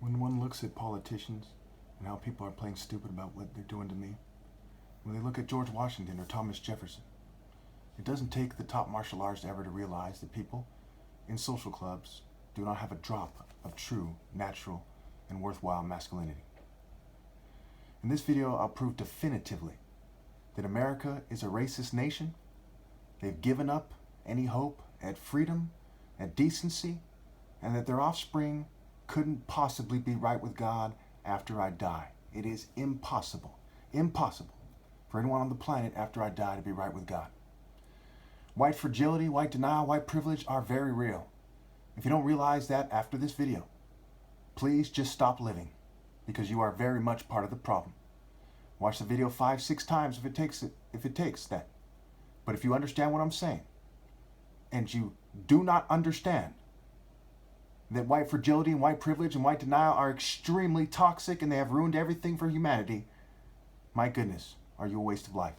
When one looks at politicians and how people are playing stupid about what they're doing to me, when they look at George Washington or Thomas Jefferson, it doesn't take the top martial arts ever to realize that people in social clubs do not have a drop of true, natural, and worthwhile masculinity. In this video, I'll prove definitively that America is a racist nation. They've given up any hope at freedom, at decency, and that their offspring couldn't possibly be right with God after I die. It is impossible for anyone on the planet after I die to be right with God. White fragility, white denial, white privilege are very real. If you don't realize that after this video, please just stop living, because you are very much part of the problem. Watch the video 5-6 times if it takes that. But if you understand what I'm saying, and you do not understand that white fragility and white privilege and white denial are extremely toxic and they have ruined everything for humanity, my goodness, are you a waste of life.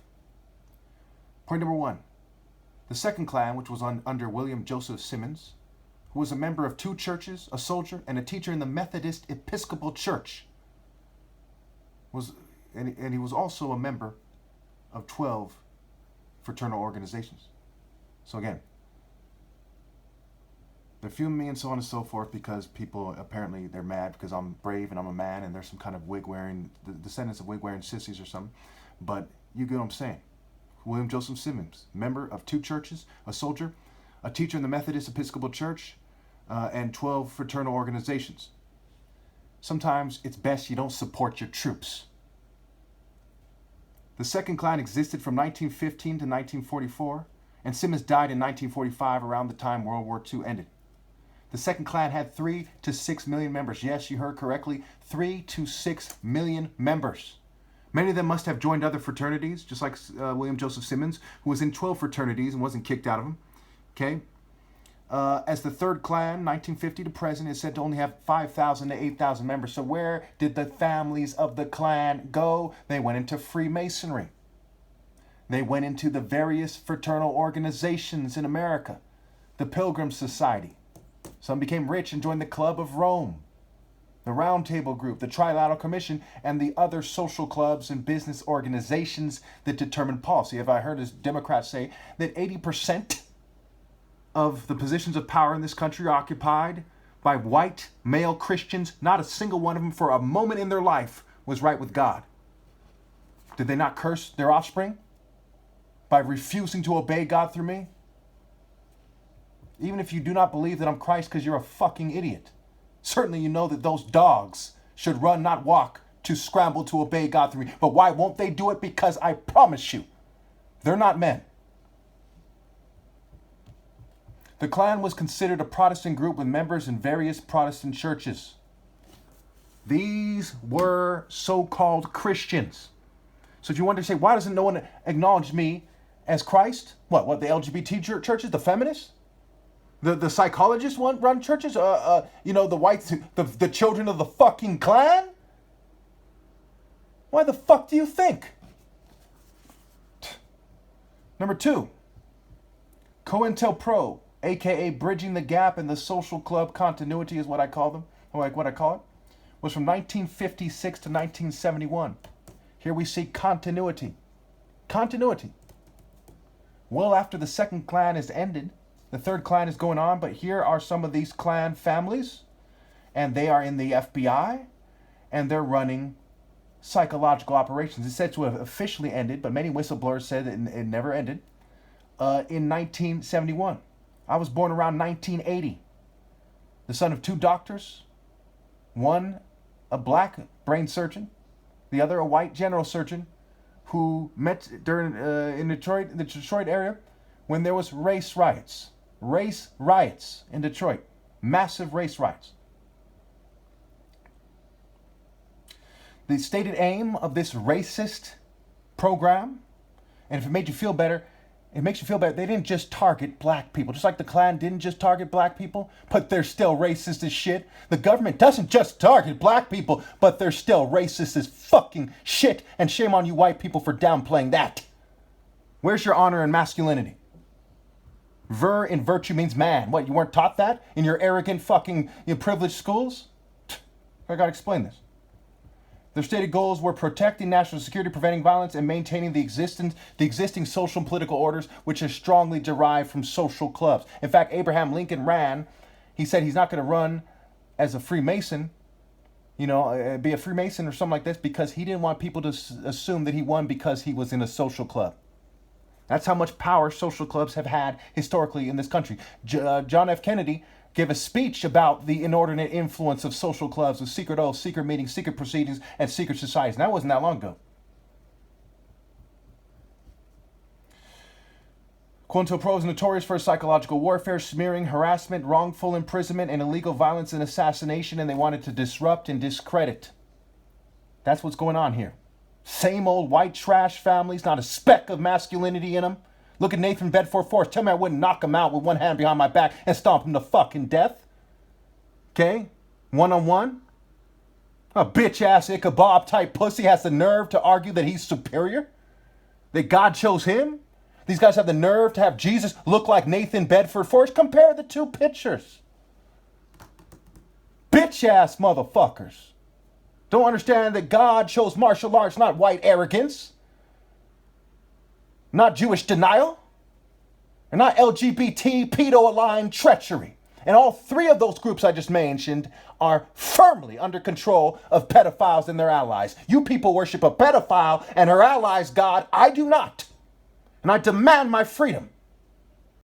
Point number 1. The second Klan, which was under William Joseph Simmons, who was a member of 2 churches, a soldier, and a teacher in the Methodist Episcopal Church, and he was also a member of 12 fraternal organizations. So again, they're fuming me and so on and so forth because people, apparently they're mad because I'm brave and I'm a man and there's some kind of wig-wearing, the descendants of wig-wearing sissies or something. But you get what I'm saying. William Joseph Simmons, member of 2 churches, a soldier, a teacher in the Methodist Episcopal Church, and 12 fraternal organizations. Sometimes it's best you don't support your troops. The second Klan existed from 1915 to 1944, and Simmons died in 1945, around the time World War II ended. The second Klan had 3 to 6 million members. Yes, you heard correctly, 3 to 6 million members. Many of them must have joined other fraternities, just like William Joseph Simmons, who was in 12 fraternities and wasn't kicked out of them. Okay? As the third Klan, 1950 to present, is said to only have 5,000 to 8,000 members. So where did the families of the Klan go? They went into Freemasonry. They went into the various fraternal organizations in America. The Pilgrim Society. Some became rich and joined the Club of Rome, the Round Table Group, the Trilateral Commission, and the other social clubs and business organizations that determine policy. Have I heard as Democrats say that 80% of the positions of power in this country are occupied by white male Christians? Not a single one of them for a moment in their life was right with God. Did they not curse their offspring by refusing to obey God through me? Even if you do not believe that I'm Christ because you're a fucking idiot, certainly you know that those dogs should run, not walk, to scramble to obey God through me. But why won't they do it? Because I promise you, they're not men. The Klan was considered a Protestant group with members in various Protestant churches. These were so-called Christians. So if you wonder, say, why doesn't no one acknowledge me as Christ? What the Lgbt churches, the feminists? The psychologists run churches? The whites, the children of the fucking Klan? Why the fuck do you think? Number 2, cointel pro, aka bridging the gap in the social club continuity is what I call them, or like what I call it, was from 1956 to 1971. Here we see continuity. Continuity. Well, after the second Klan is ended, the third Klan is going on, but here are some of these Klan families, and they are in the FBI, and they're running psychological operations. It's said to have officially ended, but many whistleblowers said that it never ended, in 1971. I was born around 1980. The son of 2 doctors, one a black brain surgeon, the other a white general surgeon, who met during in Detroit, the Detroit area, when there was race riots in Detroit, massive race riots. The stated aim of this racist program, and if it made you feel better, it makes you feel better, they didn't just target black people. Just like the Klan didn't just target black people, but they're still racist as shit. The government doesn't just target black people, but they're still racist as fucking shit. And shame on you white people for downplaying that. Where's your honor and masculinity? Ver in virtue means man. What, you weren't taught that in your arrogant fucking privileged schools? I got to explain this. Their stated goals were protecting national security, preventing violence, and maintaining the existing social and political orders, which is strongly derived from social clubs. In fact, Abraham Lincoln ran. He said he's not going to run as a Freemason, be a Freemason or something like this, because he didn't want people to assume that he won because he was in a social club. That's how much power social clubs have had historically in this country. John F. Kennedy gave a speech about the inordinate influence of social clubs with secret oaths, secret meetings, secret proceedings, and secret societies. And that wasn't that long ago. COINTELPRO is notorious for psychological warfare, smearing, harassment, wrongful imprisonment, and illegal violence and assassination, and they wanted to disrupt and discredit. That's what's going on here. Same old white trash families, not a speck of masculinity in them. Look at Nathan Bedford Forrest. Tell me I wouldn't knock him out with one hand behind my back and stomp him to fucking death. Okay? One-on-one. A bitch-ass Ichabod type pussy has the nerve to argue that he's superior? That God chose him? These guys have the nerve to have Jesus look like Nathan Bedford Forrest? Compare the two pictures. Bitch-ass motherfuckers. Don't understand that God chose martial arts, not white arrogance. Not Jewish denial, and not LGBT pedo-aligned treachery. And all three of those groups I just mentioned are firmly under control of pedophiles and their allies. You people worship a pedophile and her allies' God. I do not. And I demand my freedom.